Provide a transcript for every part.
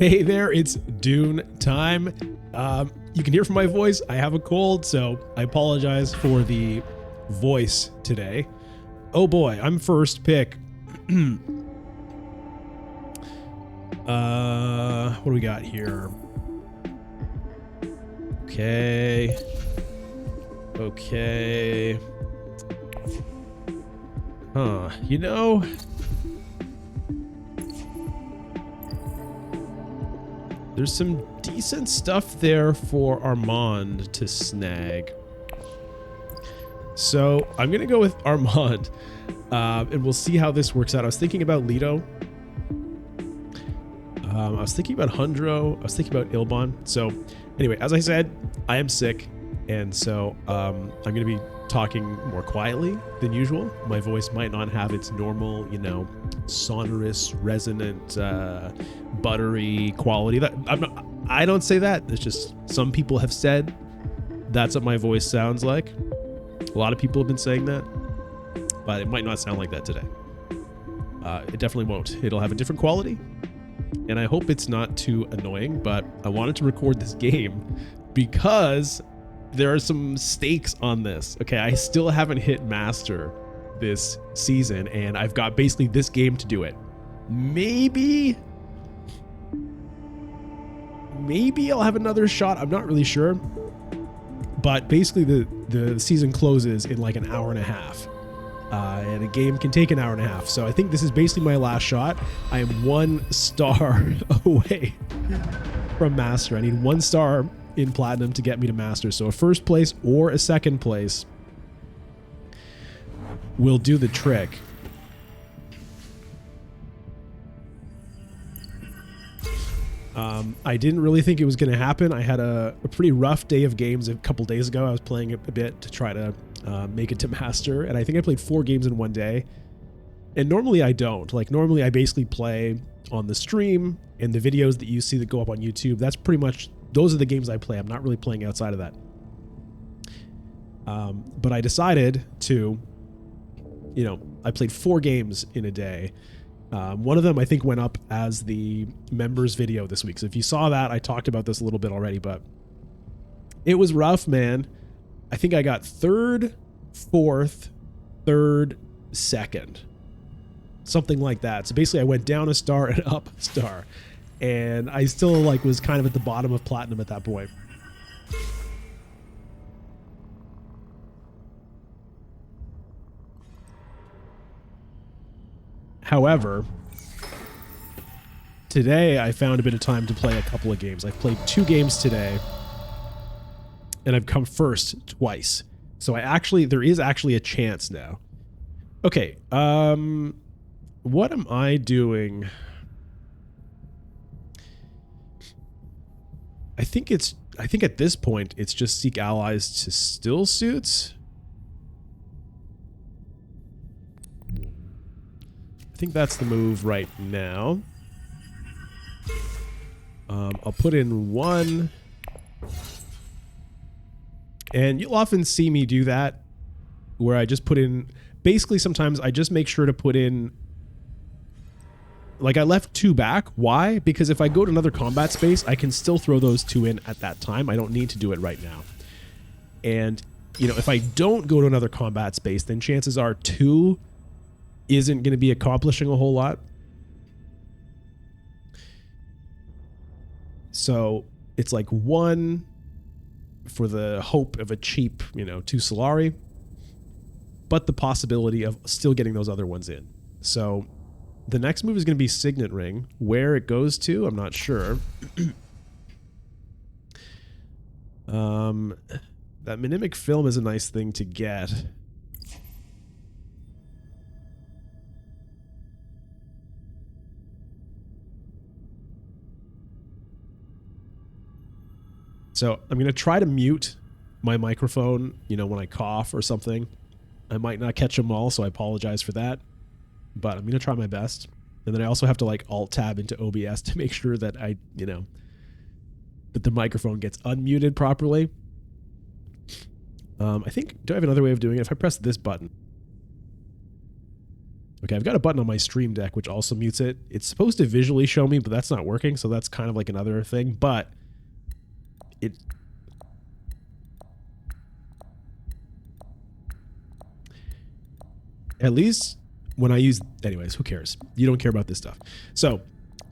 Hey there, it's Dune time. You can hear from my voice, I have a cold, so I apologize for the voice today. Oh boy, I'm first pick. What do we got here? Okay. You know, there's some decent stuff there for Armand to snag. So I'm going to go with Armand, and we'll see how this works out. I was thinking about Leto. I was thinking about Hundro. I was thinking about Ilbon. So anyway, as I said, I am sick, and so I'm going to be talking more quietly than usual. My voice might not have its normal, sonorous, resonant, buttery quality. I don't say that. It's just some people have said that's what my voice sounds like. A lot of people have been saying that, but it might not sound like that today. It definitely won't. It'll have a different quality, and I hope it's not too annoying, but I wanted to record this game because there are some stakes on this. Okay, I still haven't hit master this season, and I've got basically this game to do it. Maybe I'll have another shot. I'm not really sure. But basically the season closes in like an hour and a half. And a game can take an hour and a half. So I think this is basically my last shot. I am 1 star away from master. I need 1 star in platinum to get me to master. So a first place or a second place will do the trick. I didn't really think it was going to happen. I had a pretty rough day of games a couple days ago. I was playing a bit to try to make it to master, and I think I played 4 games in one day. And normally I don't. Like, normally I basically play on the stream, and the videos that you see that go up on YouTube, that's pretty much, those are the games I play. I'm not really playing outside of that. But I decided to, I played 4 games in a day. One of them I think went up as the members video this week. So if you saw that, I talked about this a little bit already, but it was rough, man. I think I got 3rd, 4th, 3rd, 2nd. Something like that. So basically I went down a star and up a star. And I still was kind of at the bottom of platinum at that point. However, today I found a bit of time to play a couple of games. I've played 2 games today, and I've come first twice. So there is actually a chance now. Okay, what am I doing? I think at this point it's just seek allies to still suits. I think that's the move right now. I'll put in 1. And you'll often see me do that, where I just put in, basically sometimes I just make sure to put in, like I left 2 back. Why? Because if I go to another combat space, I can still throw those 2 in at that time. I don't need to do it right now. And, if I don't go to another combat space, then chances are 2 isn't going to be accomplishing a whole lot. So it's like 1 for the hope of a cheap, 2 Solari, but the possibility of still getting those other ones in. So the next move is going to be Signet Ring. Where it goes to, I'm not sure. That Minimic Film is a nice thing to get. So I'm going to try to mute my microphone, when I cough or something. I might not catch them all, so I apologize for that. But I'm going to try my best. And then I also have to Alt-Tab into OBS to make sure that that the microphone gets unmuted properly. I think, do I have another way of doing it? If I press this button, Okay, I've got a button on my stream deck which also mutes it. It's supposed to visually show me, but that's not working, so that's kind of like another thing. But it... At least when I use... Anyways, who cares? You don't care about this stuff. So,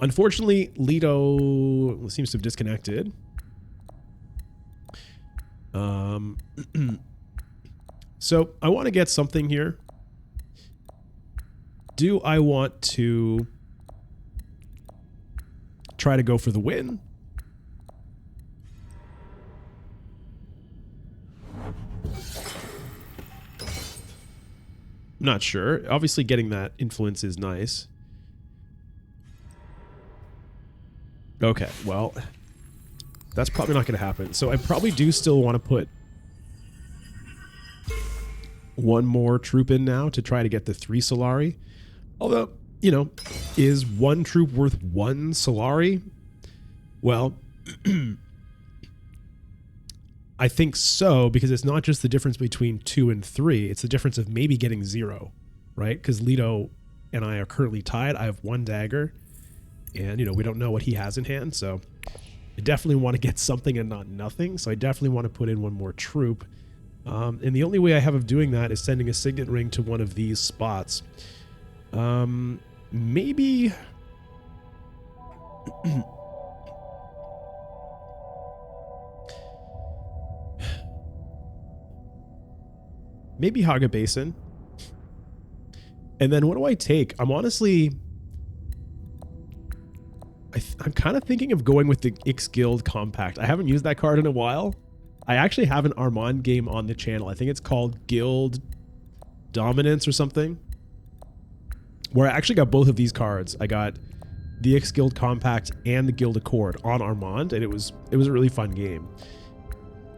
unfortunately, Lido seems to have disconnected. So, I want to get something here. Do I want to try to go for the win? Not sure. Obviously, getting that influence is nice. Okay, well, that's probably not going to happen. So I probably do still want to put one more troop in now to try to get the 3 Solari. Although, you know, is 1 troop worth 1 Solari? Well, I think so, because it's not just the difference between 2 and 3. It's the difference of maybe getting 0, right? Because Lido and I are currently tied. I have 1 dagger, and, you know, we don't know what he has in hand, so I definitely want to get something and not nothing. So I definitely want to put in 1 more troop. And the only way I have of doing that is sending a signet ring to one of these spots. Maybe... maybe Haga Basin. And then what do I take? I'm honestly... I'm kind of thinking of going with the Ix Guild Compact. I haven't used that card in a while. I actually have an Armand game on the channel. I think it's called Guild Dominance or something, where I actually got both of these cards. I got the Ix Guild Compact and the Guild Accord on Armand, and it was a really fun game.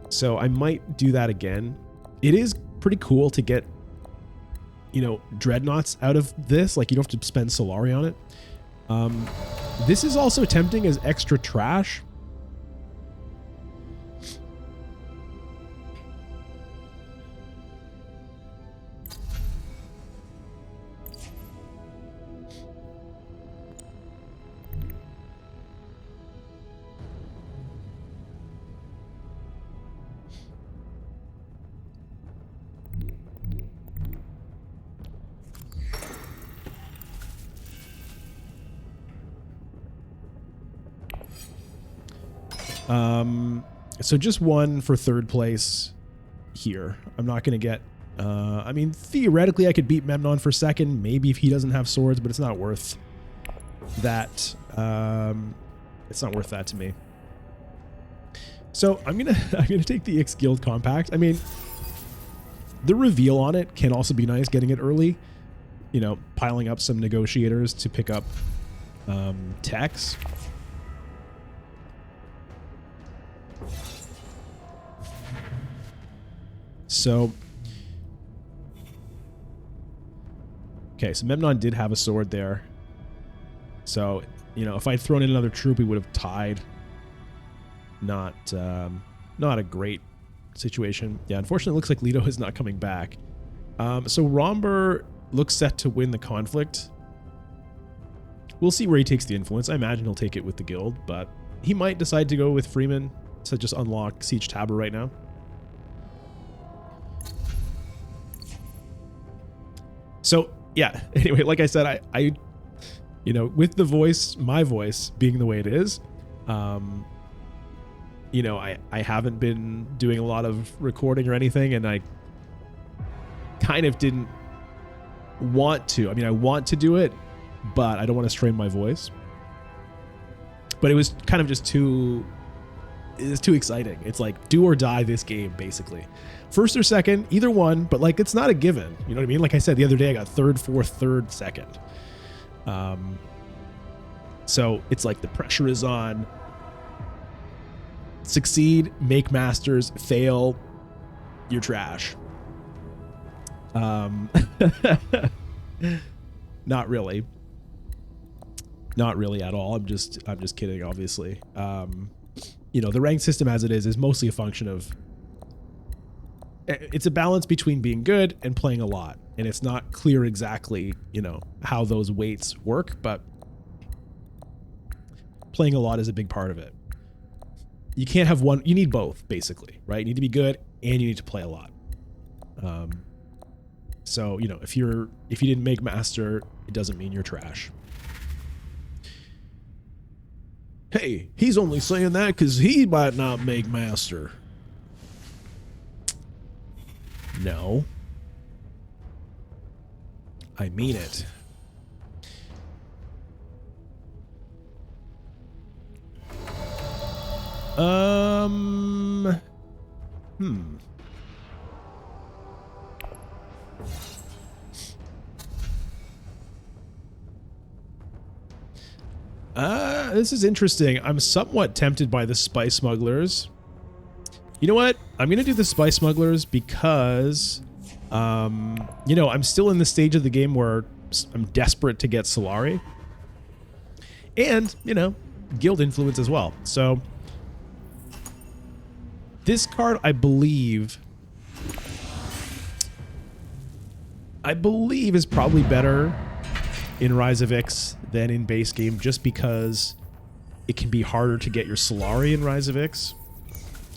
So I might do that again. It is pretty cool to get, you know, dreadnoughts out of this. Like, you don't have to spend Solari on it. This is also tempting as extra trash. So just 1 for 3rd place here. I'm not going to get... I mean, theoretically, I could beat Memnon for 2nd, maybe if he doesn't have swords, but it's not worth that. It's not worth that to me. So I'm gonna take the Ix Guild Compact. I mean, the reveal on it can also be nice, getting it early. You know, piling up some negotiators to pick up techs. So, okay, so Memnon did have a sword there. So, you know, if I'd thrown in another troop, we would have tied. Not a great situation. Yeah, unfortunately, it looks like Lido is not coming back. So Romber looks set to win the conflict. We'll see where he takes the influence. I imagine he'll take it with the guild, but he might decide to go with Freeman to just unlock Siege Tabor right now. So, yeah, anyway, like I said, I you know, with the voice, my voice being the way it is, you know, I haven't been doing a lot of recording or anything, and I kind of didn't want to. I mean, I want to do it, but I don't want to strain my voice. But it was kind of just too exciting. It's like do or die this game, basically. 1st or 2nd, either one, but like it's not a given. You know what I mean? Like I said the other day, I got 3rd, 4th, 3rd, 2nd. So it's like the pressure is on. Succeed, make masters, fail, you're trash. Not really. Not really at all. I'm just kidding, obviously. You know, the rank system as it is mostly a function of it's a balance between being good and playing a lot. And it's not clear exactly, you know, how those weights work, but playing a lot is a big part of it. You can't have one, you need both, basically, right? You need to be good and you need to play a lot. So, you know, if you didn't make master, it doesn't mean you're trash. Hey, he's only saying that because he might not make master. No. I mean it. This is interesting. I'm somewhat tempted by the spice smugglers. You know what? I'm gonna do the spice smugglers because, you know, I'm still in the stage of the game where I'm desperate to get Solari. And, you know, guild influence as well. So, this card, I believe is probably better in Rise of Ix than in base game, just because it can be harder to get your Solari in Rise of Ix,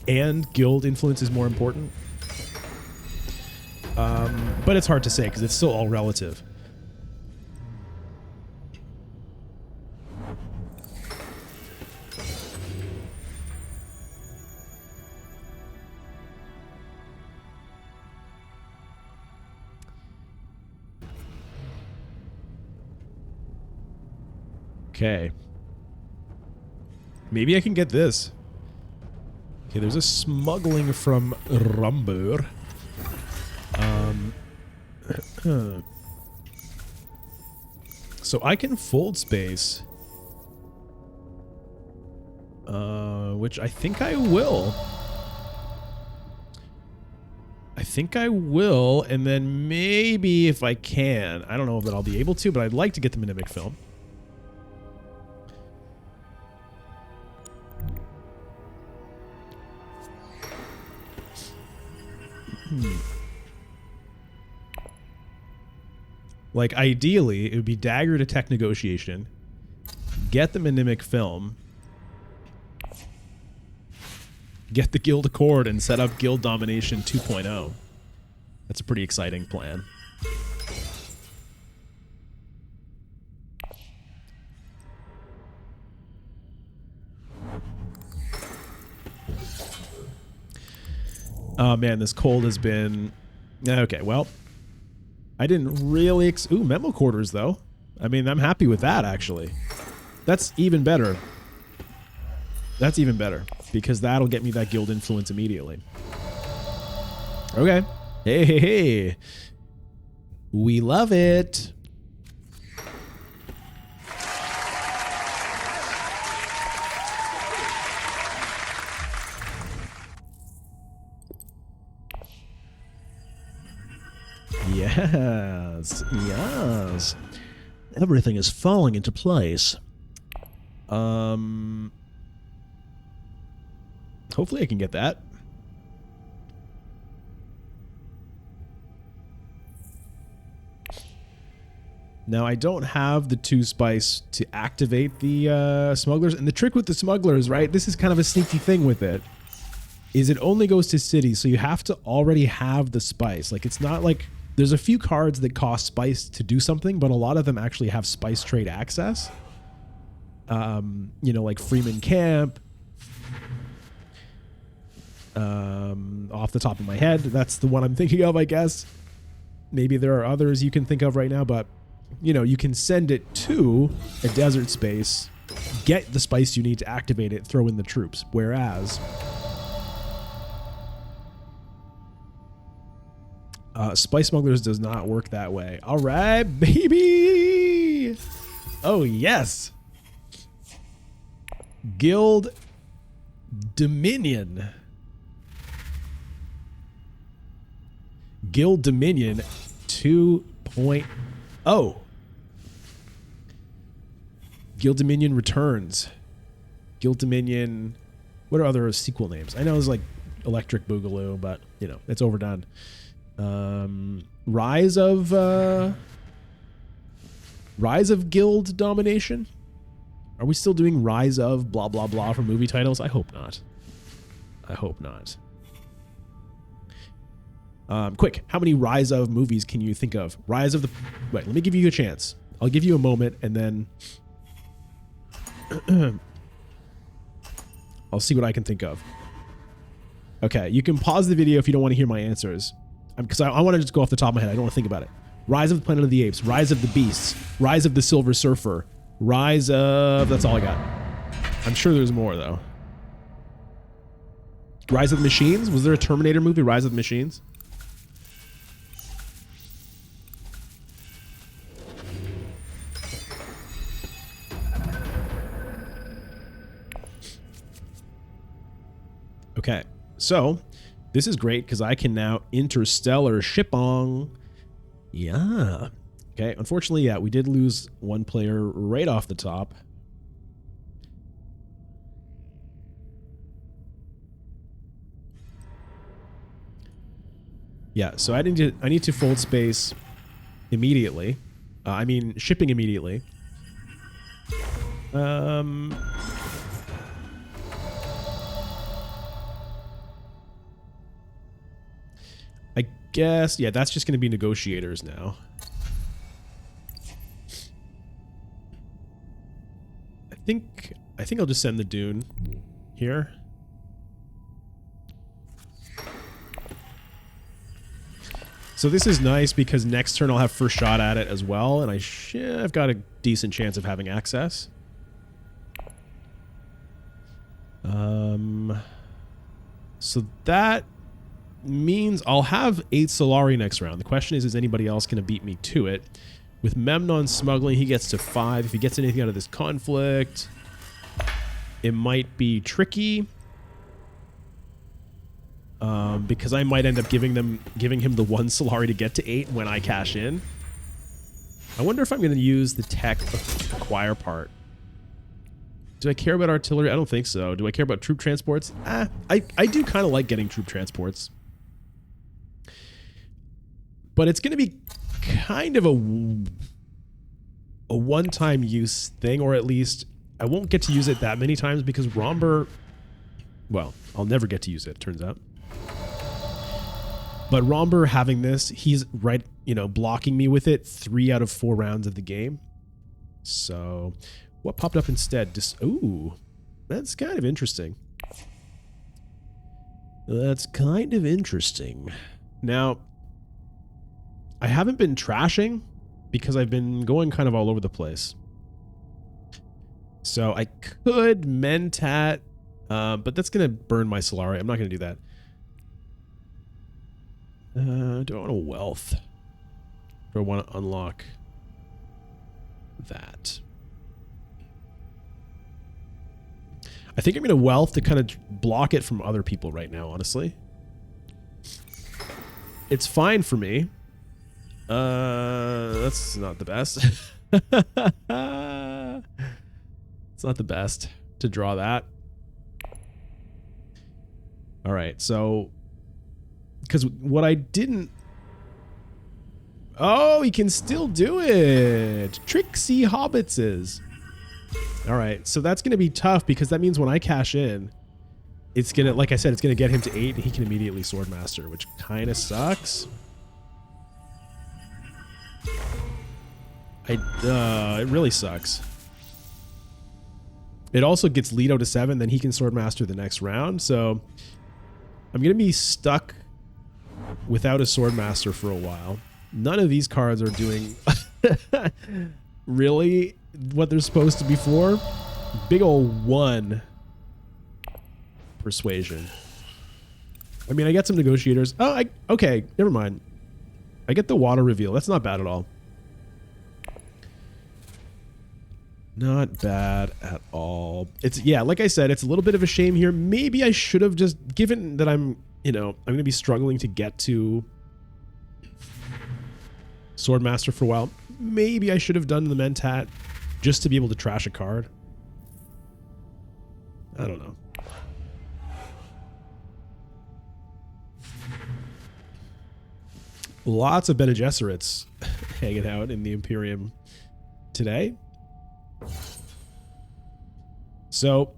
and guild influence is more important. But it's hard to say because it's still all relative. Okay. Maybe I can get this. Okay, there's a smuggling from Rumbur. So I can fold space. Which I think I will. And then maybe if I can. I don't know that I'll be able to, but I'd like to get the Mimic Film. Like, ideally, it would be dagger to tech negotiation, get the Mimic Film, get the guild accord, and set up guild domination 2.0. That's a pretty exciting plan. Oh man, this cold has been... Okay, well, I didn't really... Ooh, memo quarters, though. I mean, I'm happy with that, actually. That's even better. That's even better, because that'll get me that guild influence immediately. Okay. Hey, hey, hey. We love it. Yes, yes. Everything is falling into place. Hopefully I can get that. Now, I don't have the 2 spice to activate the smugglers. And the trick with the smugglers, right? This is kind of a sneaky thing with it. Is it only goes to cities, so you have to already have the spice. Like, it's not like... There's a few cards that cost spice to do something, but a lot of them actually have spice trade access. You know, like Freeman Camp. Off the top of my head, that's the one I'm thinking of, I guess. Maybe there are others you can think of right now, but, you know, you can send it to a desert space, get the spice you need to activate it, throw in the troops. Whereas... Spice Smugglers does not work that way. All right, baby. Oh, yes. Guild Dominion. Guild Dominion 2.0. Guild Dominion Returns. Guild Dominion. What are other sequel names? I know there's like Electric Boogaloo, but you know, it's overdone. Rise of Guild Domination. Are we still doing Rise of blah blah blah for movie titles? I hope not. I hope not. Quick, how many Rise of movies can you think of? Rise of the... Wait, let me give you a chance. I'll give you a moment, and then... I'll see what I can think of. Okay, you can pause the video if you don't want to hear my answers. Because I want to just go off the top of my head. I don't want to think about it. Rise of the Planet of the Apes. Rise of the Beasts. Rise of the Silver Surfer. Rise of... That's all I got. I'm sure there's more, though. Rise of the Machines? Was there a Terminator movie, Rise of the Machines? Okay, so this is great because I can now interstellar shipong. Yeah. Okay, unfortunately, yeah, we did lose one player right off the top. Yeah, so I need to fold space immediately. I mean, shipping immediately. I guess, yeah, that's just going to be negotiators now. I think I'll just send the Dune here. So this is nice because next turn I'll have first shot at it as well, and I've got a decent chance of having access. So that means I'll have 8 Solari next round. The question is anybody else going to beat me to it? With Memnon smuggling, he gets to 5. If he gets anything out of this conflict, it might be tricky. Because I might end up giving him the 1 Solari to get to 8 when I cash in. I wonder if I'm going to use the tech acquire part. Do I care about artillery? I don't think so. Do I care about troop transports? I do kind of like getting troop transports. But it's going to be kind of a one-time use thing, or at least I won't get to use it that many times because Romber... Well, I'll never get to use it, turns out. But Romber having this, he's right, you know, blocking me with it 3 out of 4 rounds of the game. So, what popped up instead? Ooh, that's kind of interesting. That's kind of interesting. Now, I haven't been trashing because I've been going kind of all over the place. So I could Mentat, but that's going to burn my Solari. I'm not going to do that. Do I want a wealth? Do I want to unlock that? I think I'm going to wealth to kind of block it from other people right now, honestly. It's fine for me. That's not the best. It's not the best to draw that. All right, so... Because what I didn't... Oh, he can still do it! Tricksy Hobbitses. All right, so that's going to be tough because that means when I cash in, it's going to, like I said, it's going to get him to 8 and he can immediately Swordmaster, which kind of sucks. It really sucks. It also gets Leto to 7, then he can Swordmaster the next round, so I'm going to be stuck without a Swordmaster for a while. None of these cards are doing really what they're supposed to be for. Big old 1 persuasion. I mean, I get some negotiators. Oh, okay, never mind. I get the water reveal. That's not bad at all. Not bad at all. It's, yeah, like I said, it's a little bit of a shame here. Maybe I should have just, given that I'm, you know, I'm going to be struggling to get to Swordmaster for a while. Maybe I should have done the Mentat just to be able to trash a card. I don't know. Lots of Bene Gesserits hanging out in the Imperium today. So,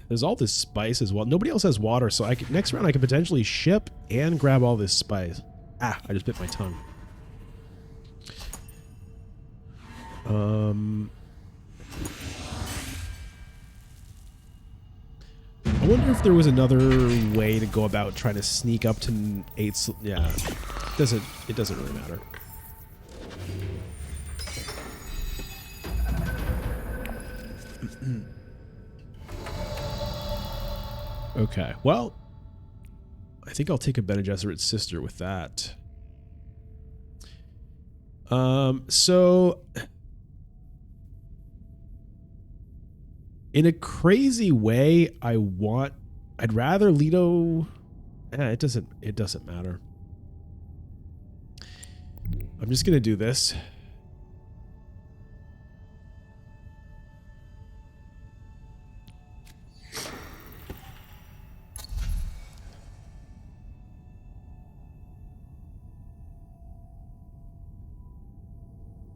there's all this spice as well. Nobody else has water, so next round I can potentially ship and grab all this spice. Ah, I just bit my tongue. I wonder if there was another way to go about trying to sneak up to 8. Yeah, it doesn't really matter. Okay, well, I think I'll take a Bene Gesserit sister with that. So in a crazy way, I'd rather Leto. It doesn't matter. I'm just gonna do this.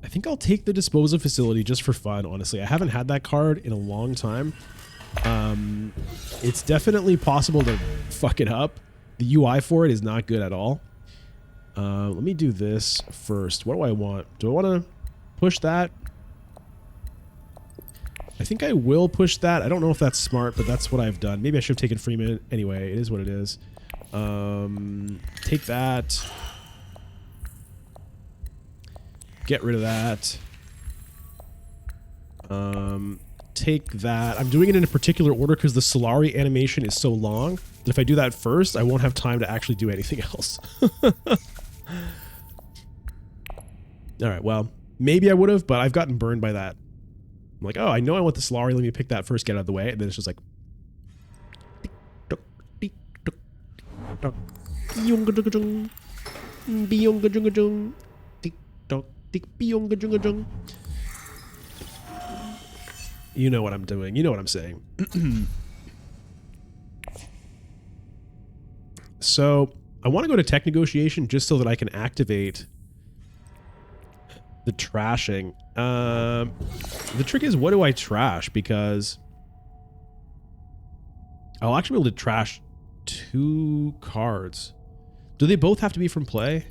I think I'll take the disposal facility just for fun, honestly. I haven't had that card in a long time. It's definitely possible to fuck it up. The UI for it is not good at all. Let me do this first. What do I want? Do I want to push that? I think I will push that. I don't know if that's smart, but that's what I've done. Maybe I should have taken Freeman. Anyway, it is what it is. Take that. Get rid of that. Take that. I'm doing it in a particular order because the Solari animation is so long that if I do that first, I won't have time to actually do anything else. All right, well, maybe I would have, but I've gotten burned by that. I'm like, oh, I know I want the Solari. Let me pick that first, get out of the way. And then it's just like... You know what I'm doing. You know what I'm saying. So I want to go to tech negotiation just so that I can activate the trashing. The trick is, what do I trash? Because I'll actually be able to trash 2 cards. Do they both have to be from play?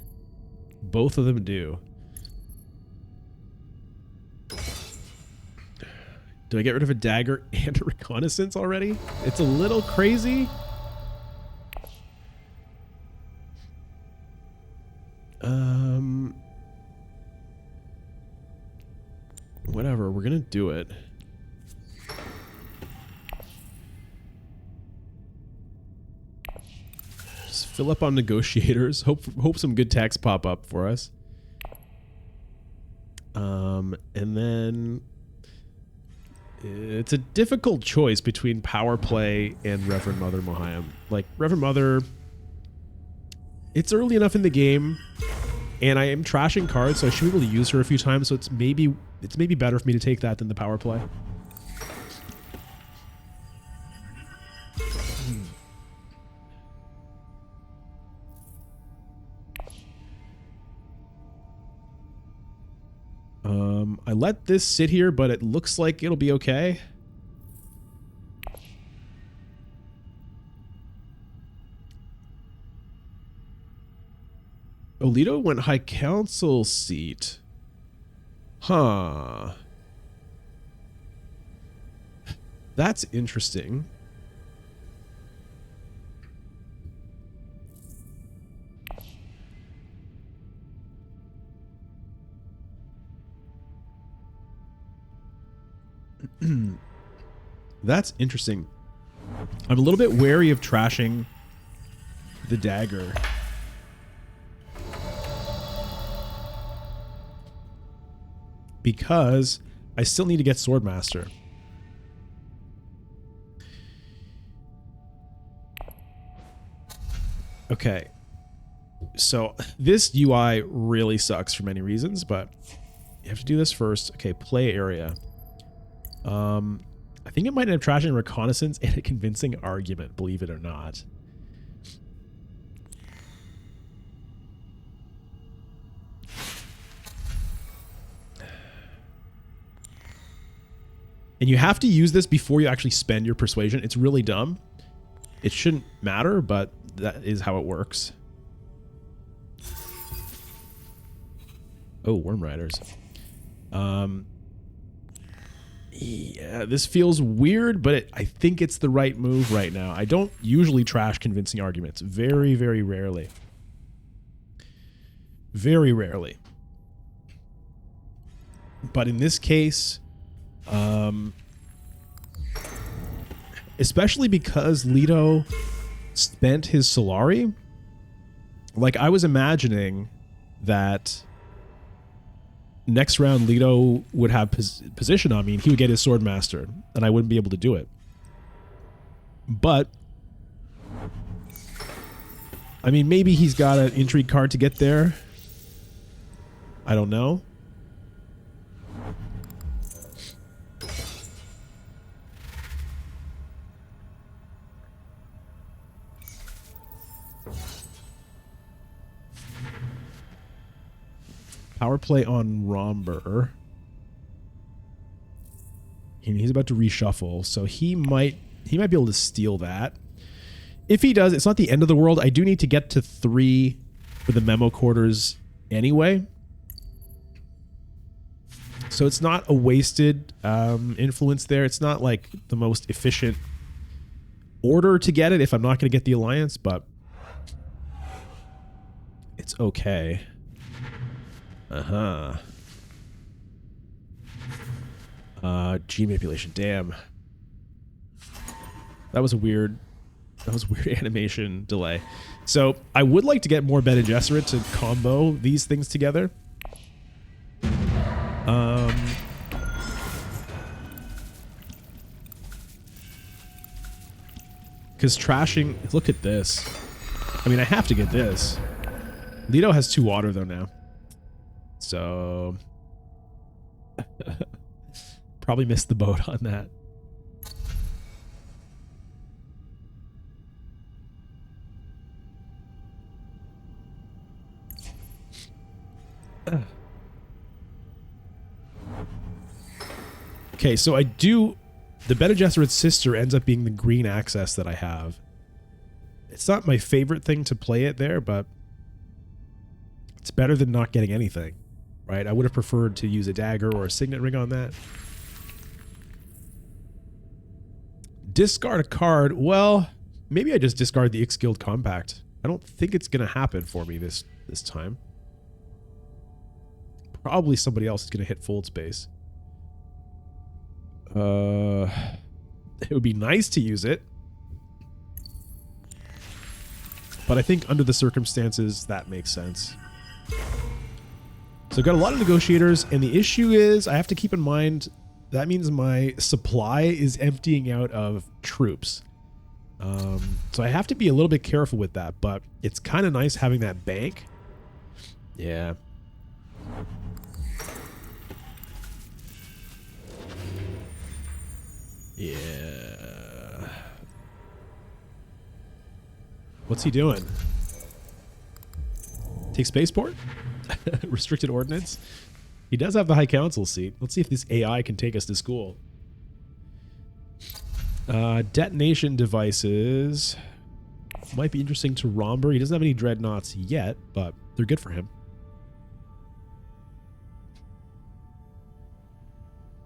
Both of them do. Do I get rid of a dagger and a reconnaissance already? It's a little crazy. Whatever, we're gonna do it. Just fill up on negotiators. Hope some good techs pop up for us. And then it's a difficult choice between Power Play and Reverend Mother Mohayim. Like, Reverend Mother, it's early enough in the game, and I am trashing cards, so I should be able to use her a few times, so it's maybe better for me to take that than the Power Play. I let this sit here, but it looks like it'll be okay. Olito went High Council seat. Huh. That's interesting. That's interesting. I'm a little bit wary of trashing the dagger. Because I still need to get Swordmaster. Okay. So this UI really sucks for many reasons, but you have to do this first. Okay, play area. I think it might end up trashing reconnaissance and a convincing argument, believe it or not. And you have to use this before you actually spend your persuasion. It's really dumb. It shouldn't matter, but that is how it works. Oh, Worm Riders. Yeah, this feels weird, but I think it's the right move right now. I don't usually trash convincing arguments. Very, very rarely. Very rarely. But in this case, especially because Leto spent his Solari, like I was imagining that next round Leto would have position on me and he would get his Swordmaster and I wouldn't be able to do it. But I mean, maybe he's got an intrigue card to get there. I don't know. Power play on Romber. And he's about to reshuffle, so he might be able to steal that. If he does, it's not the end of the world. I do need to get to 3 for the memo quarters anyway. So it's not a wasted influence there. It's not like the most efficient order to get it if I'm not going to get the alliance, but it's okay. G manipulation. Damn. That was weird animation delay. So I would like to get more Bene Gesserit to combo these things together. Because trashing, look at this. I mean, I have to get this. Leto has 2 water though now. So probably missed the boat on that. Okay, so the Bene Gesserit's sister ends up being the green access that I have. It's not my favorite thing to play it there, but it's better than not getting anything, right? I would have preferred to use a dagger or a signet ring on that. Discard a card. Well, maybe I just discard the Ix-Guild Compact. I don't think it's going to happen for me this time. Probably somebody else is going to hit Fold Space. It would be nice to use it, but I think under the circumstances that makes sense. So I've got a lot of negotiators, and the issue is I have to keep in mind that means my supply is emptying out of troops. So I have to be a little bit careful with that, but it's kind of nice having that bank. Yeah. Yeah. What's he doing? Take spaceport? Restricted ordnance? He does have the High Council seat. Let's see if this AI can take us to school. Detonation devices. Might be interesting to Romber. He doesn't have any dreadnoughts yet, but they're good for him.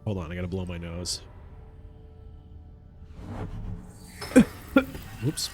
Hold on, I gotta blow my nose. Whoops.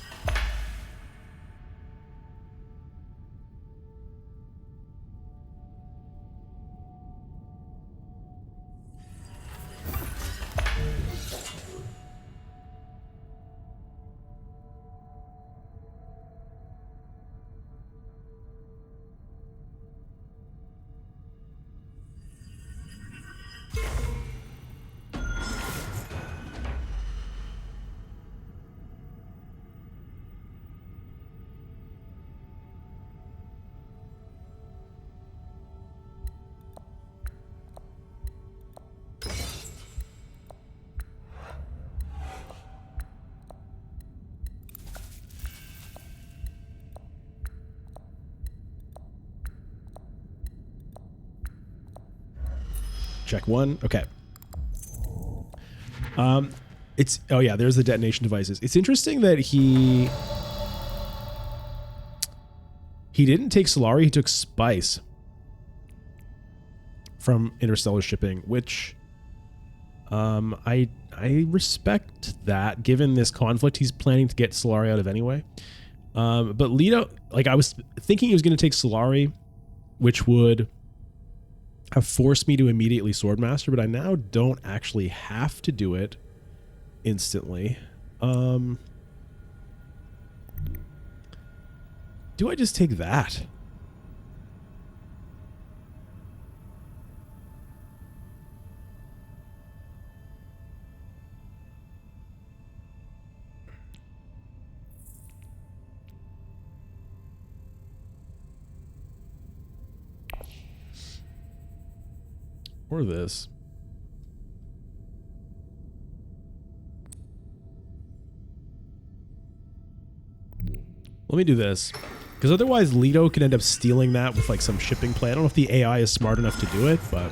Check one. Okay. It's, oh yeah, there's the detonation devices. It's interesting that he didn't take Solari, he took Spice from Interstellar Shipping, which I respect that, given this conflict he's planning to get Solari out of anyway. But Leto, like, I was thinking he was going to take Solari, which would have forced me to immediately Swordmaster, but I now don't actually have to do it instantly. Do I just take that? Or this. Let me do this. Because otherwise Leto could end up stealing that with like some shipping play. I don't know if the AI is smart enough to do it, but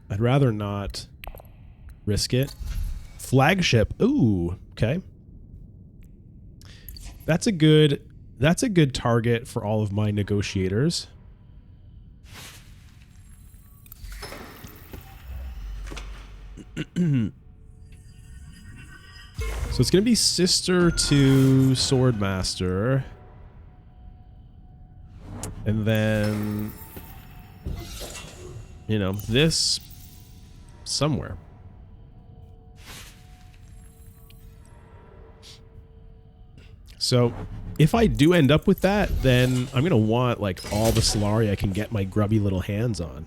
I'd rather not risk it. Flagship. Ooh, okay. That's a good target for all of my negotiators. So it's going to be sister to Swordmaster. And then, you know, this somewhere. So if I do end up with that, then I'm going to want like all the Solari I can get my grubby little hands on.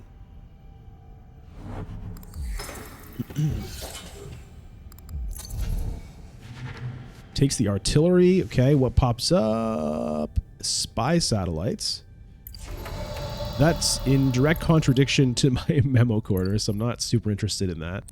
Takes the artillery. Okay, what pops up? Spy satellites. That's in direct contradiction to my memo quarter, so I'm not super interested in that.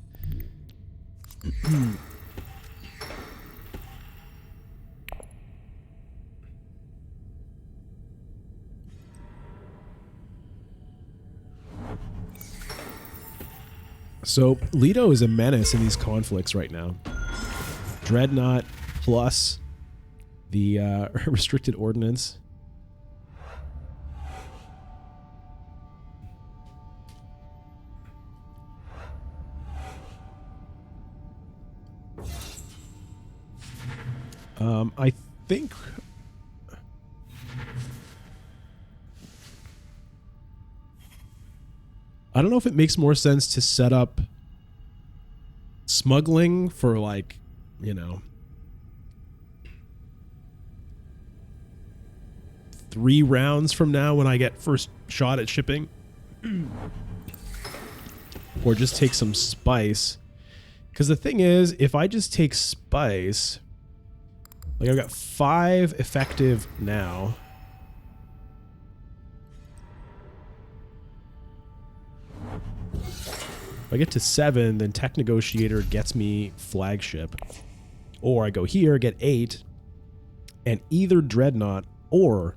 So Leto is a menace in these conflicts right now. Dreadnought plus the restricted ordnance. I think I don't know if it makes more sense to set up smuggling for, like, you know, 3 rounds from now when I get first shot at shipping. Or just take some spice. Because the thing is, if I just take spice, like, I've got 5 effective now. If I get to 7, then Tech Negotiator gets me flagship. Or I go here, get 8, and either Dreadnought or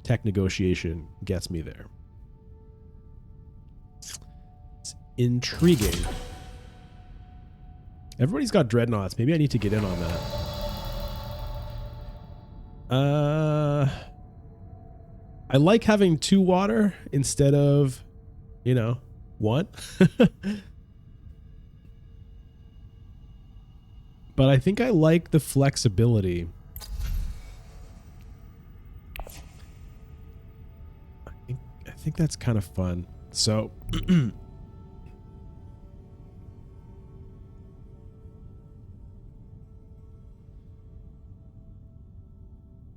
Tech Negotiation gets me there. It's intriguing. Everybody's got Dreadnoughts. Maybe I need to get in on that. I like having 2 water instead of, you know, 1. But I think I like the flexibility. I think that's kind of fun. So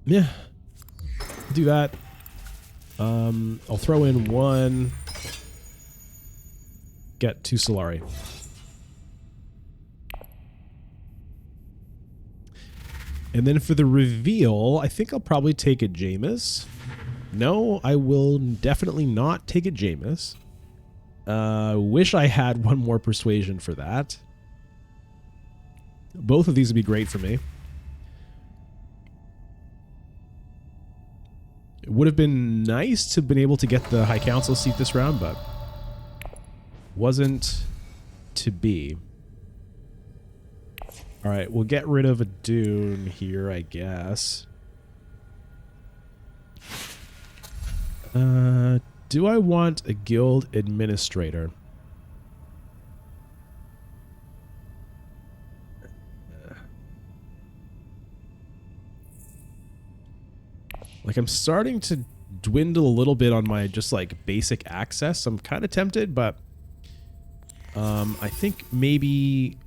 yeah, do that. I'll throw in 1. Get 2 Solari. And then for the reveal, I think I'll probably take a Jameis. No, I will definitely not take a Jameis. Wish I had 1 more persuasion for that. Both of these would be great for me. It would have been nice to have been able to get the High Council seat this round, but wasn't to be. All right, we'll get rid of a dune here, I guess. Do I want a guild administrator? Like, I'm starting to dwindle a little bit on my just like basic access. I'm kind of tempted, but I think maybe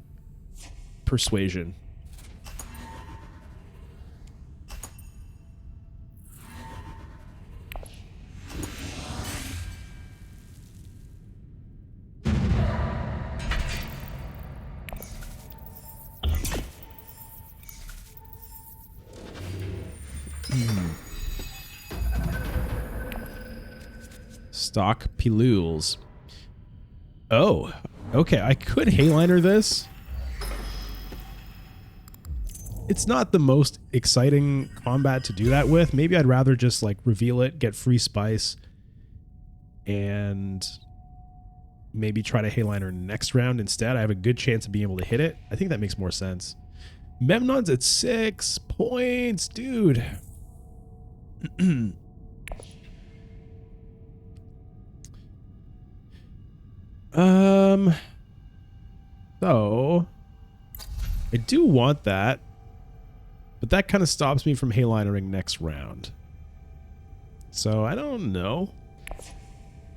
persuasion. Stock pilules. Oh, okay. I could Hayliner this. It's not the most exciting combat to do that with. Maybe I'd rather just like reveal it, get free spice, and maybe try to Hayliner next round instead. I have a good chance of being able to hit it. I think that makes more sense. Memnon's at 6 points, dude. So I do want that, but that kind of stops me from Haylinering next round. So I don't know.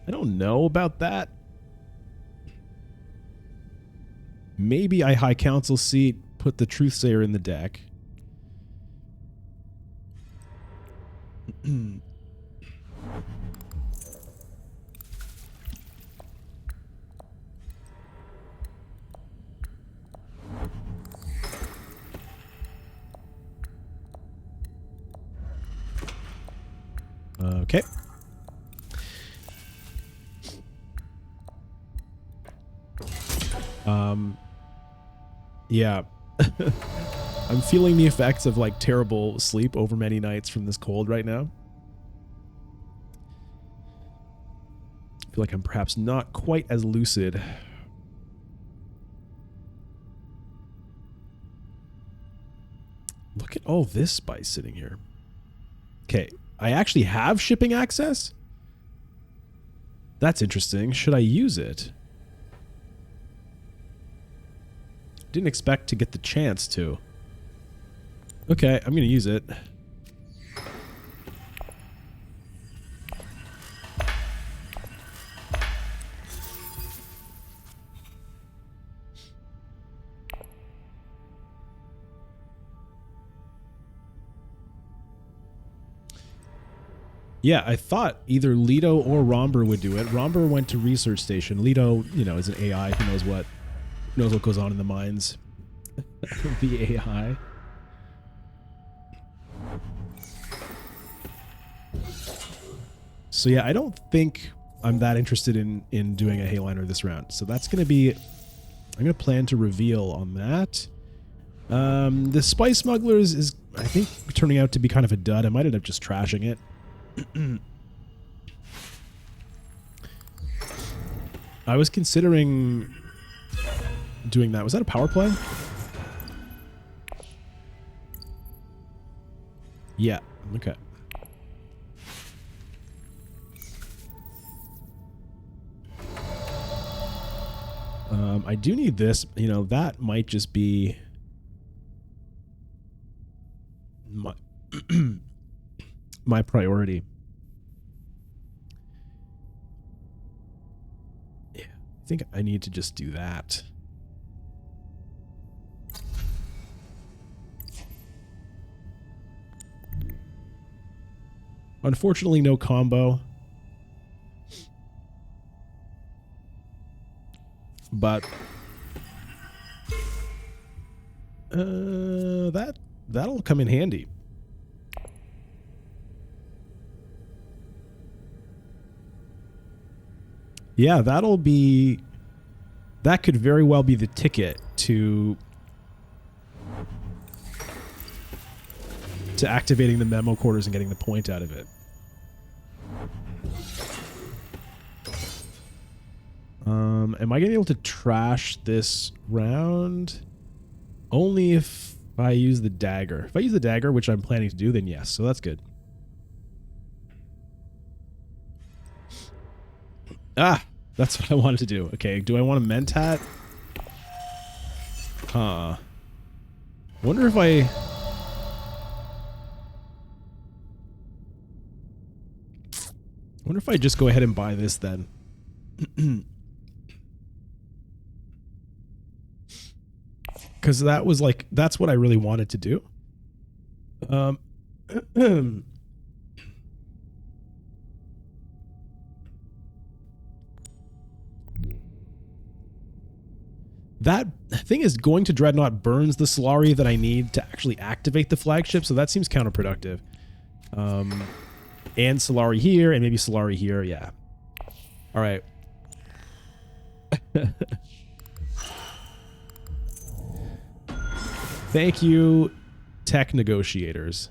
I don't know about that. Maybe I High Council seat, put the Truthsayer in the deck. Okay. Yeah. I'm feeling the effects of like terrible sleep over many nights from this cold right now. I feel like I'm perhaps not quite as lucid. Look at all this spice sitting here. Okay, I actually have shipping access? That's interesting. Should I use it? Didn't expect to get the chance to. Okay, I'm gonna use it. Yeah, I thought either Leto or Romber would do it. Romber went to research station. Leto, you know, is an AI who knows what goes on in the mines. The AI. So yeah, I don't think I'm that interested in doing a Hayliner this round. So that's going to be... I'm going to plan to reveal on that. The Spice Smugglers is, I think, turning out to be kind of a dud. I might end up just trashing it. I was considering doing that. Was that a power play? Yeah. Okay. I do need this. You know, that might just be my my priority. Yeah, I think I need to just do that. Unfortunately, no combo. But that'll come in handy. Yeah, that could very well be the ticket to activating the memo quarters and getting the point out of it. Am I gonna be able to trash this round? Only if I use the dagger. If I use the dagger, which I'm planning to do, then yes. So that's good. Ah, that's what I wanted to do. Okay, do I want a mentat? Huh. Wonder if I... wonder if I just go ahead and buy this then. Because that was like, that's what I really wanted to do. That thing is going to Dreadnought burns the Solari that I need to actually activate the flagship, so that seems counterproductive. And Solari here, and maybe Solari here, yeah. All right. Thank you, tech negotiators.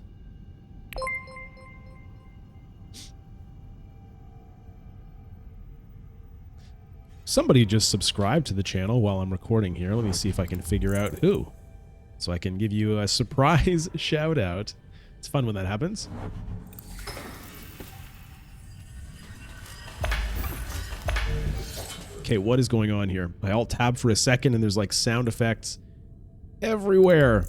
Somebody just subscribed to the channel while I'm recording here. Let me see if I can figure out who, so I can give you a surprise shout out. It's fun when that happens. Okay, what is going on here? I alt tab for a second and there's like sound effects everywhere.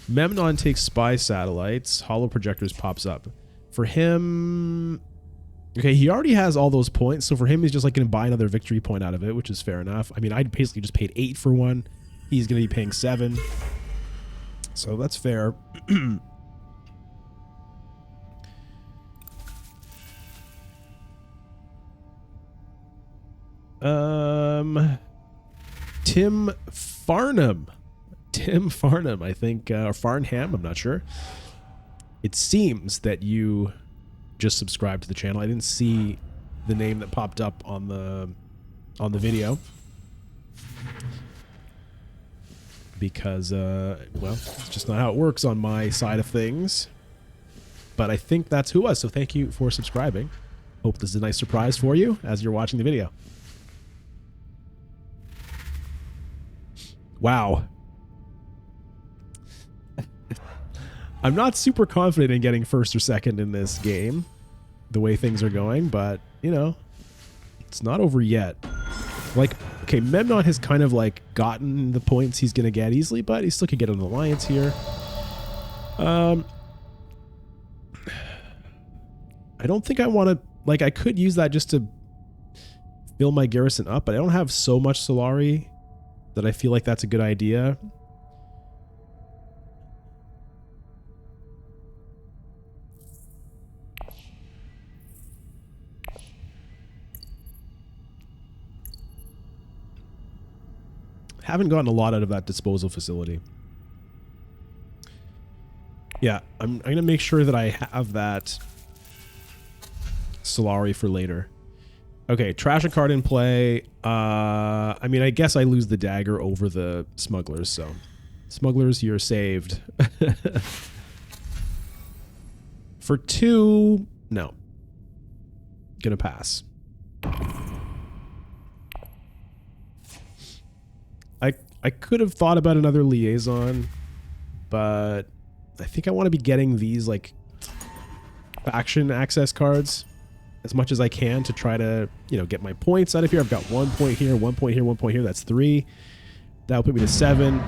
Memnon takes spy satellites. Hollow projectors pops up. For him... okay, he already has all those points, so for him, he's just like going to buy another victory point out of it, which is fair enough. I mean, I basically just paid 8 for one. He's going to be paying 7. So that's fair. Tim Farnham. Tim Farnham, I think, or Farnham, I'm not sure. It seems that you just subscribed to the channel. I didn't see the name that popped up on the video because well, it's just not how it works on my side of things. But I think that's who it was, so thank you for subscribing. Hope this is a nice surprise for you as you're watching the video. Wow. I'm not super confident in getting first or second in this game, the way things are going, but, you know, it's not over yet. Like, okay, Memnon has kind of, like, gotten the points he's going to get easily, but he still could get an alliance here. I don't think I want to, like, I could use that just to fill my garrison up, but I don't have so much Solari that I feel like that's a good idea. Haven't gotten a lot out of that disposal facility. Yeah, I'm going to make sure that I have that Solari for later. Okay, trash a card in play. I mean, I guess I lose the dagger over the smugglers, so... smugglers, you're saved. For 2... no. Gonna pass. I could have thought about another liaison, but I think I want to be getting these, like, faction access cards as much as I can to try to, you know, get my points out of here. I've got 1 point here, 1 point here, 1 point here. That's 3. That'll put me to 7.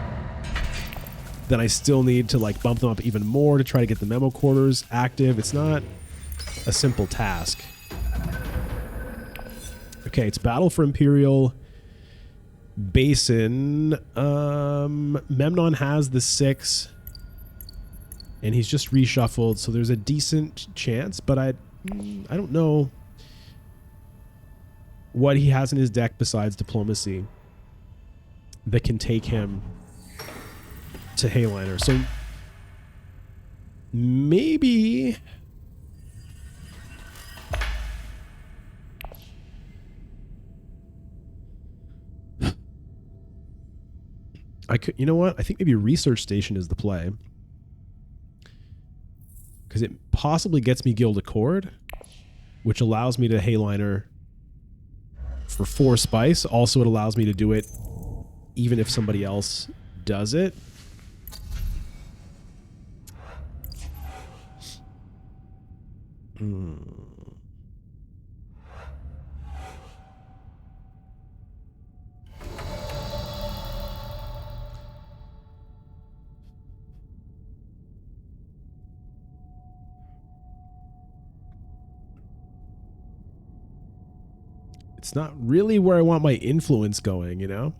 Then I still need to, like, bump them up even more to try to get the memo quarters active. It's not a simple task. Okay, it's battle for Imperial Basin. Memnon has the 6, and he's just reshuffled, so there's a decent chance, but I don't know what he has in his deck besides diplomacy that can take him to Hayliner. So maybe I could, you know what? I think maybe Research Station is the play, because it possibly gets me Guild Accord, which allows me to Hayliner for 4 spice. Also, it allows me to do it even if somebody else does it. It's not really where I want my influence going, you know?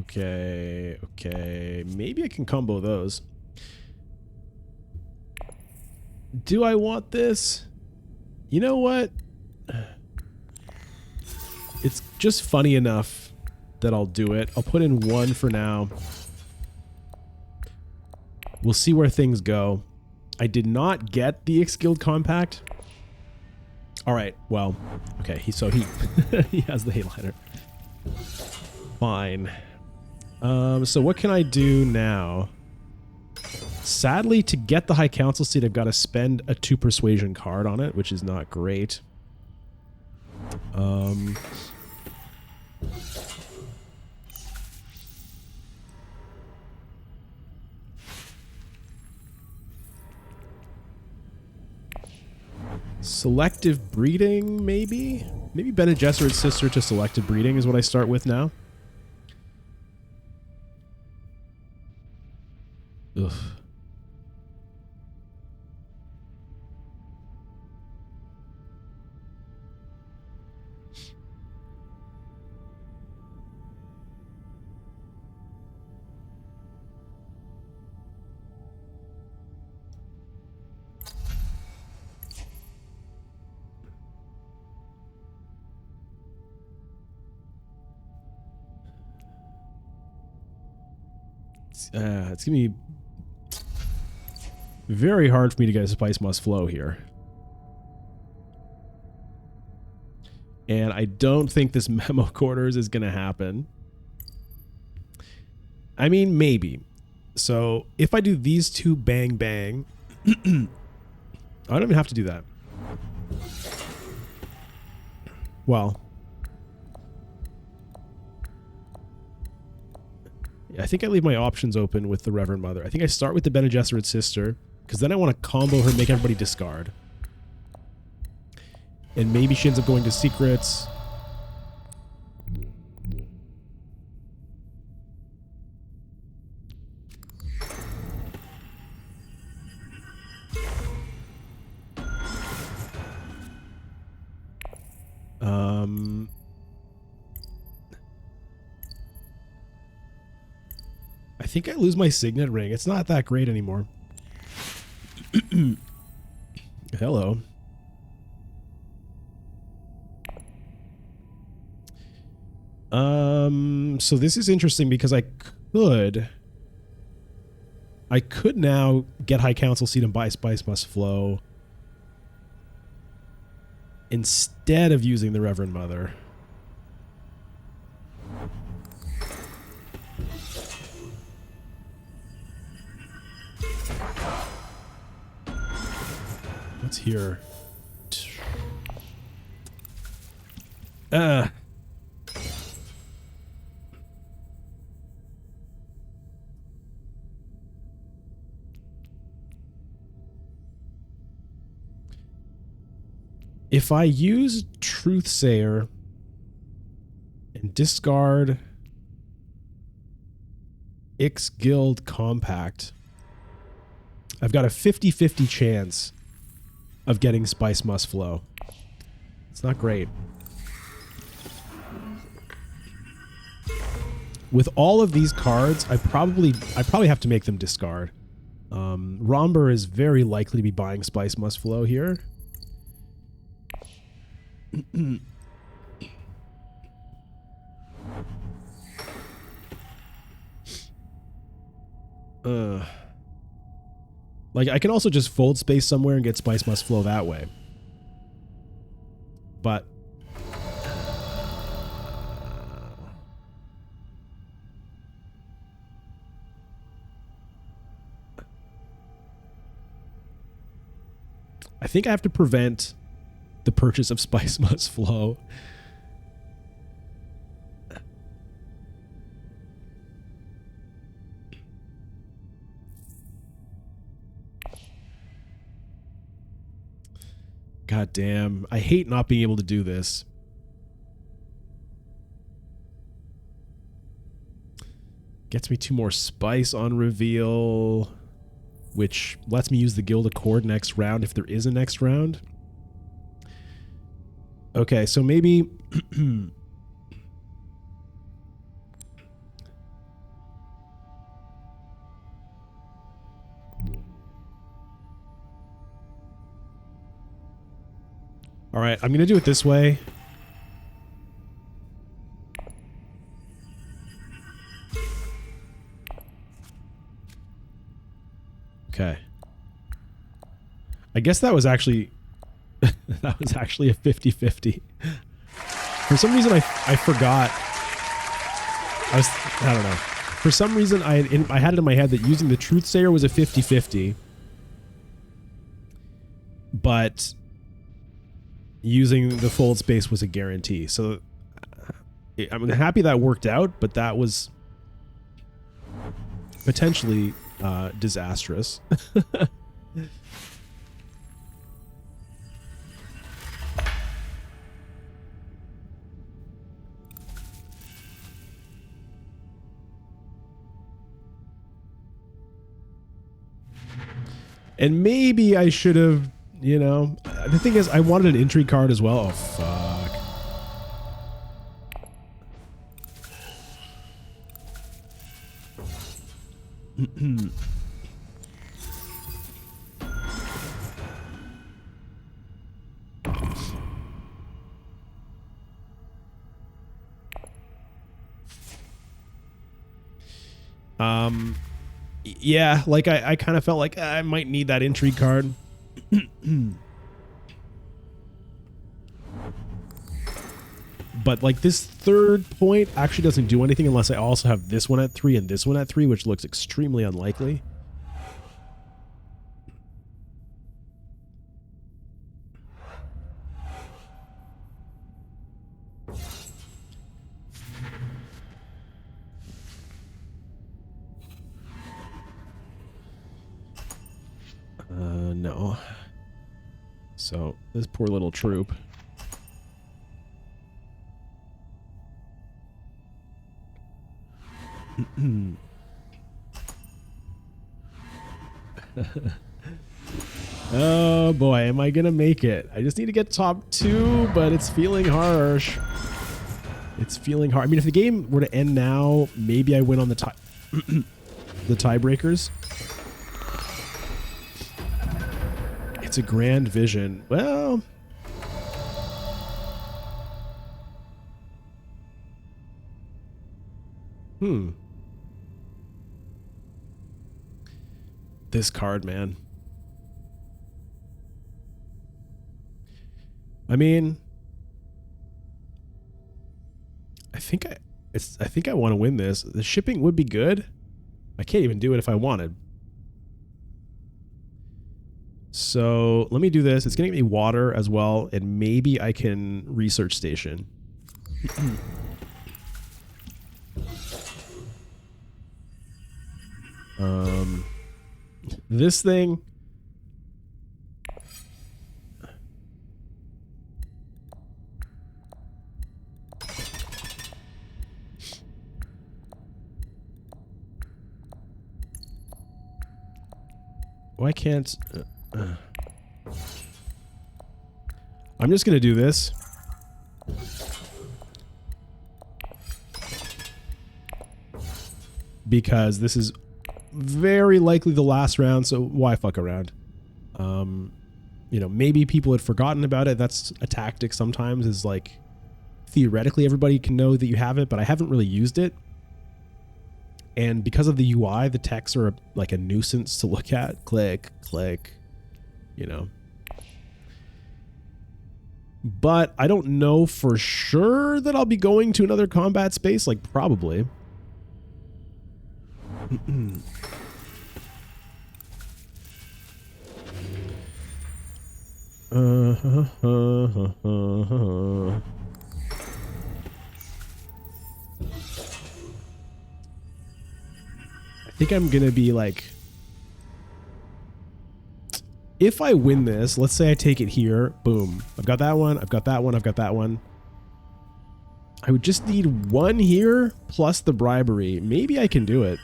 Okay, okay. Maybe I can combo those. Do I want this? You know what? It's just funny enough that I'll do it. I'll put in 1 for now. We'll see where things go. I did not get the X-Guild Compact. Alright, well, okay, he he has the Hayliner. Fine. So what can I do now? Sadly, to get the High Council seat, I've got to spend a 2 persuasion card on it, which is not great. Selective breeding, maybe? Maybe Bene Gesserit's sister to selective breeding is what I start with now. Ugh. It's gonna be very hard for me to get a Spice Must Flow here. And I don't think this Memo Quarters is going to happen. I mean, maybe. So if I do these 2 bang bang, I don't even have to do that. Well, I think I leave my options open with the Reverend Mother. I think I start with the Bene Gesserit sister, because then I want to combo her, make everybody discard. And maybe she ends up going to secrets. I think I lose my signet ring. It's not that great anymore. Hello. So this is interesting because I could now get High Council seat and buy Spice Must Flow instead of using the Reverend Mother. What's here? If I use Truthsayer and discard X-Guild Compact, I've got a 50-50 chance of getting Spice Must Flow. It's not great. With all of these cards, I probably have to make them discard. Romber is very likely to be buying Spice Must Flow here. Like, I can also just fold space somewhere and get Spice Must Flow that way. But... I think I have to prevent the purchase of Spice Must Flow. God damn. I hate not being able to do this. Gets me 2 more spice on reveal, which lets me use the Guild Accord next round if there is a next round. Okay, so maybe... All right, I'm going to do it this way. Okay. I guess that was actually that was actually a 50-50. For some reason I forgot. I don't know. For some reason I had it in my head that using the Truthsayer was a 50-50. But using the fold space was a guarantee. So I'm happy that worked out, but that was potentially disastrous. And maybe I should have, you know, the thing is I wanted an intrigue card as well. Oh, fuck. Yeah, like I kind of felt like I might need that intrigue card. But like this third point actually doesn't do anything unless I also have this one at 3 and this one at 3, which looks extremely unlikely. No. So this poor little troop. Oh boy, am I gonna make it? I just need to get top 2, but it's feeling harsh. It's feeling hard. I mean, if the game were to end now, maybe I win on the the tiebreakers. It's a grand vision. Well, this card, man. I mean, I think I want to win this. The shipping would be good. I can't even do it if I wanted. So let me do this. It's going to give me water as well, and maybe I can research station. This thing. Why can't... I'm just going to do this. Because this is very likely the last round, so why fuck around? you know, maybe people had forgotten about it. That's a tactic sometimes, is like theoretically everybody can know that you have it, but I haven't really used it. And because of the UI, the texts are like a nuisance to look at. Click, click, you know. But I don't know for sure that I'll be going to another combat space, like probably. I think I'm gonna be like, if I win this, let's say I take it here, boom. I've got that one, I've got that one, I've got that one. I would just need one here plus the bribery. Maybe I can do it.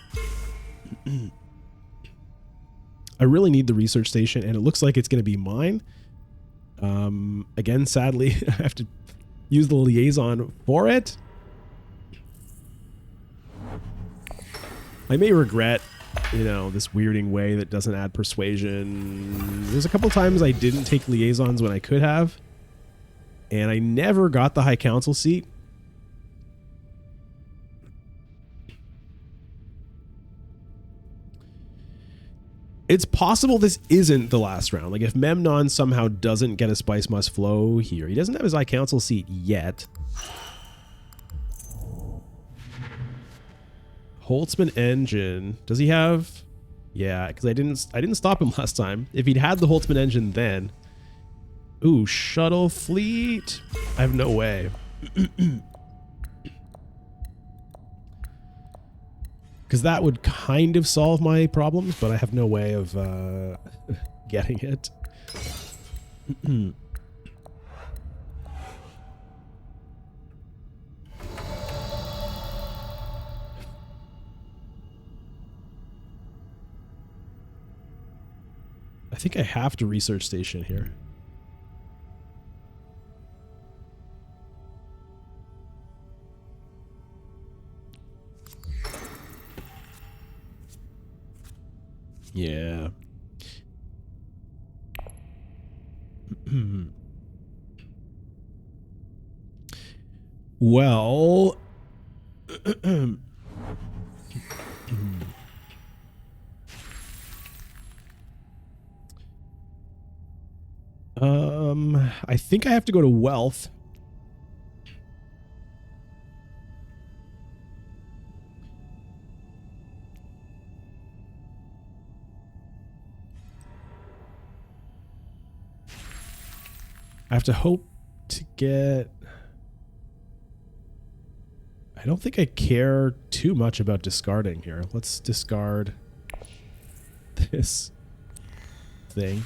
I really need the research station, and it looks like it's gonna be mine. Again, sadly, I have to use the liaison for it. I may regret, you know, this weirding way that doesn't add persuasion. There's a couple times I didn't take liaisons when I could have, and I never got the High Council seat. It's possible this isn't the last round. Like, if Memnon somehow doesn't get a Spice Must Flow here, he doesn't have his High Council seat yet. Holtzman engine. Does he have? Yeah, because I didn't stop him last time. If he'd had the Holtzman engine then. Ooh, shuttle fleet. I have no way. Because that would kind of solve my problems, but I have no way of getting it. I think I have to research station here. Yeah. Well, I think I have to go to wealth. I have to hope to get... I don't think I care too much about discarding here. Let's discard this thing.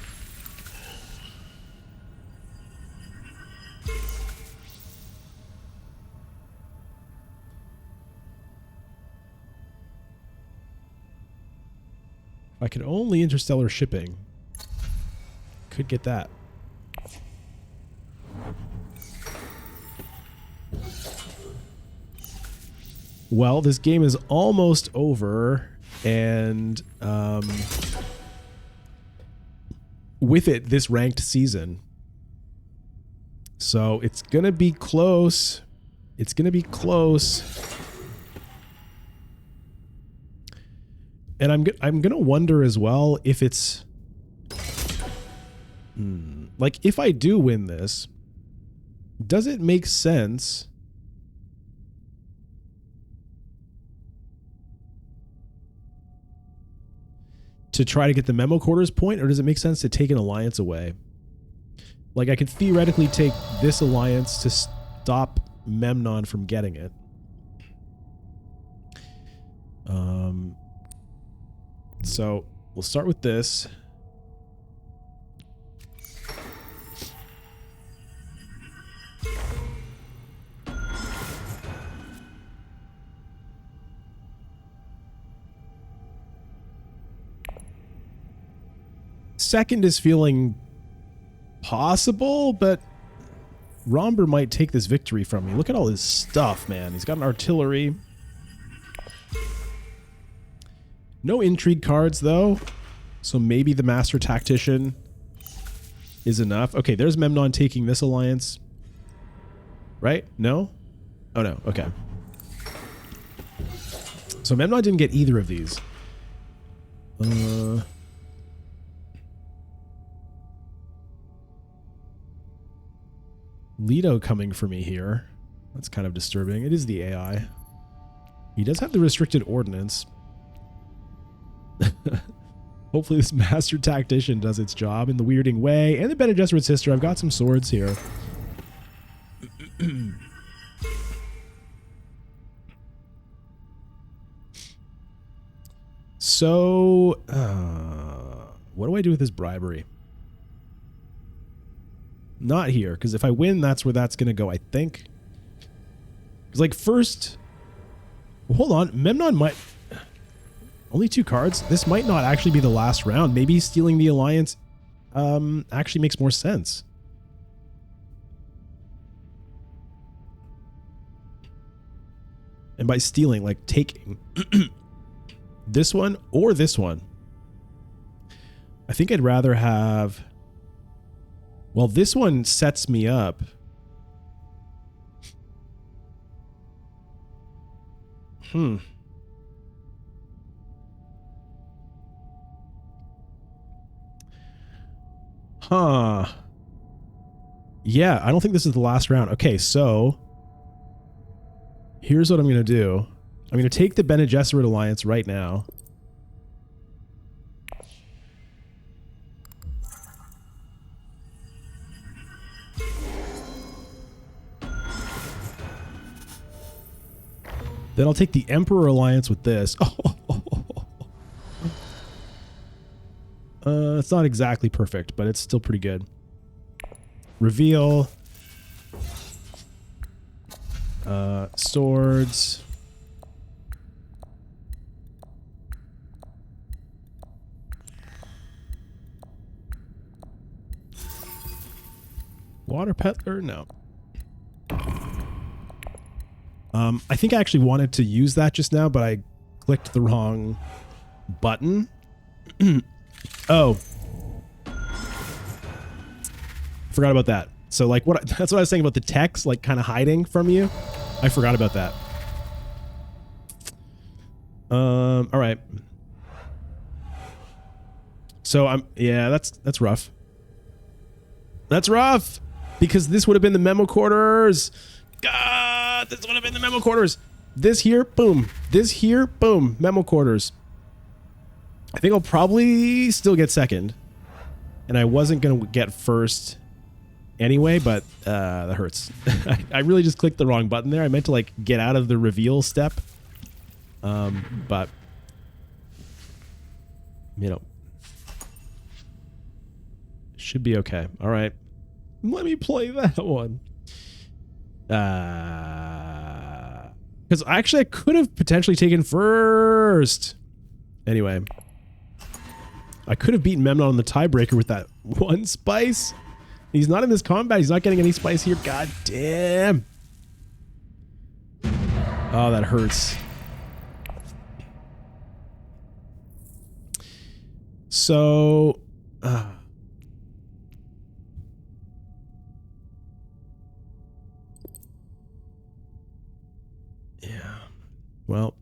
If I could only interstellar shipping, could get that. Well, this game is almost over, and with it, this ranked season. So it's going to be close. It's going to be close. And I'm going to wonder as well if it's... like, if I do win this, does it make sense... to try to get the memo quarters point, or does it make sense to take an alliance away? Like, I could theoretically take this alliance to stop Memnon from getting it. So we'll start with this. Second is feeling possible, but Romber might take this victory from me. Look at all his stuff, man. He's got an artillery. No intrigue cards, though. So maybe the Master Tactician is enough. Okay, there's Memnon taking this alliance. Right? No? Oh, no. Okay. So Memnon didn't get either of these. Leto coming for me here. That's kind of disturbing. It is the AI. He does have the restricted ordnance. Hopefully this master tactician does its job in the weirding way. And the Bene Gesserit sister. I've got some swords here. So, what do I do with this bribery? Not here, because if I win, that's where that's going to go, I think. Because, like, first... Hold on. Memnon might... Only 2 cards? This might not actually be the last round. Maybe stealing the alliance actually makes more sense. And by stealing, like, taking... this one or this one. I think I'd rather have... Well, this one sets me up. Huh. Yeah, I don't think this is the last round. Okay, so... Here's what I'm going to do. I'm going to take the Bene Gesserit alliance right now. Then I'll take the Emperor alliance with this. It's not exactly perfect, but it's still pretty good. Reveal. Swords. Water peddler? No. I think I actually wanted to use that just now, but I clicked the wrong button. Oh. Forgot about that. So like that's what I was saying about the text, like kind of hiding from you. I forgot about that. All right. So yeah, that's rough. That's rough because this would have been the memo quarters. God, this would have been the memo quarters. This here, boom. This here, boom. Memo quarters. I think I'll probably still get second. And I wasn't going to get first anyway, but that hurts. I really just clicked the wrong button there. I meant to like get out of the reveal step. But, you know, should be okay. All right. Let me play that one. Because actually I could have potentially taken first. Anyway, I could have beaten Memnon on the tiebreaker with that 1 spice. He's not in this combat. He's not getting any spice here. God damn. Oh, that hurts. So, yeah. Well,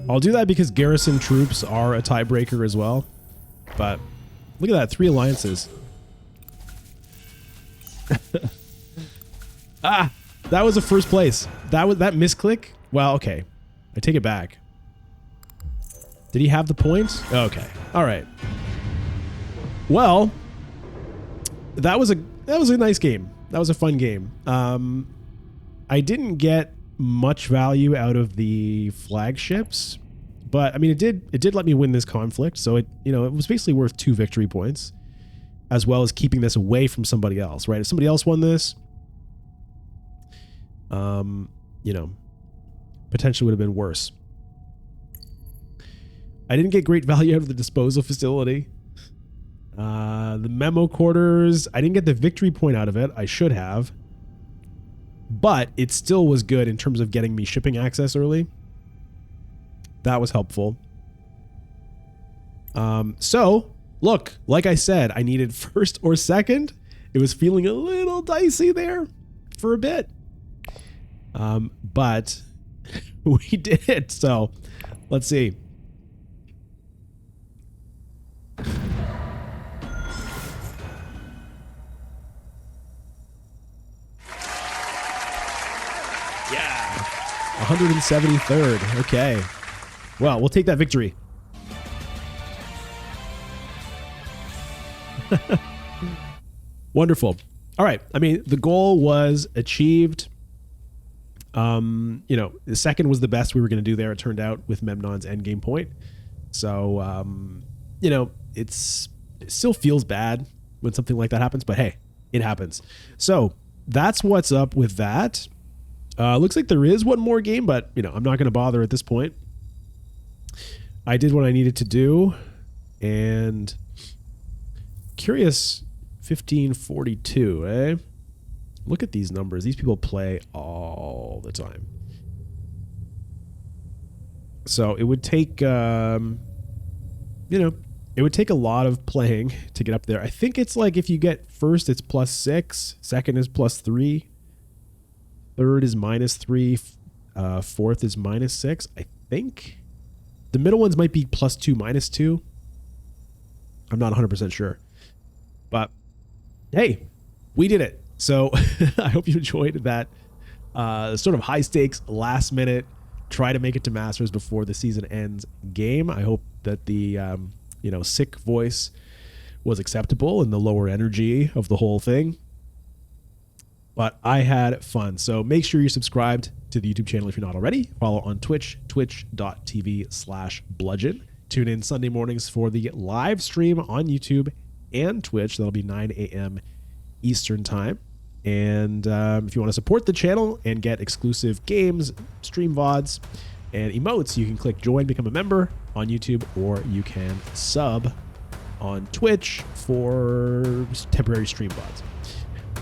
I'll do that because garrison troops are a tiebreaker as well. But look at that, 3 alliances. Ah, that was a first place. That misclick. Well, okay, I take it back. Did he have the points? Okay, all right. Well, that was a nice game. That was a fun game. I didn't get much value out of the flagships, but I mean it did let me win this conflict, so it was basically worth 2 victory points, as well as keeping this away from somebody else, right? If somebody else won this, potentially would have been worse. I didn't get great value out of the disposal facility. The memo quarters, I didn't get the victory point out of it. I should have. But it still was good in terms of getting me shipping access early. That was helpful. So look, like I said, I needed first or second. It was feeling a little dicey there for a bit. But we did it. So let's see. Yeah. 173rd. Okay. Well, we'll take that victory. Wonderful. All right. I mean, the goal was achieved. You know, the second was the best we were going to do there. It turned out with Memnon's endgame point. So, you know, it still feels bad when something like that happens, but hey, it happens. So that's what's up with that. Looks like there is one more game, but you know, I'm not going to bother at this point. I did what I needed to do, and curious 1542, eh? Look at these numbers. These people play all the time. So it would take, you know, it would take a lot of playing to get up there. I think it's like if you get first, it's +6. Second is +3. Third is -3. Fourth is -6. I think the middle ones might be +2, -2. I'm not 100% sure. But hey, we did it. So I hope you enjoyed that sort of high stakes, last minute, try to make it to Masters before the season ends game. I hope that the you know, sick voice was acceptable and the lower energy of the whole thing. But I had fun. So make sure you're subscribed to the YouTube channel if you're not already. Follow on Twitch, twitch.tv/bludgeon. Tune in Sunday mornings for the live stream on YouTube and Twitch. That'll be 9 a.m. Eastern time. And if you want to support the channel and get exclusive games, stream VODs, and emotes, you can click join, become a member on YouTube, or you can sub on Twitch for temporary stream VODs.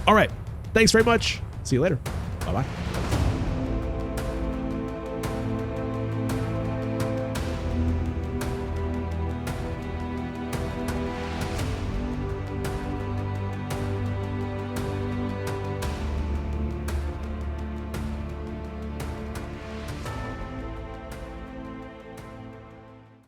All right. Thanks very much. See you later. Bye-bye.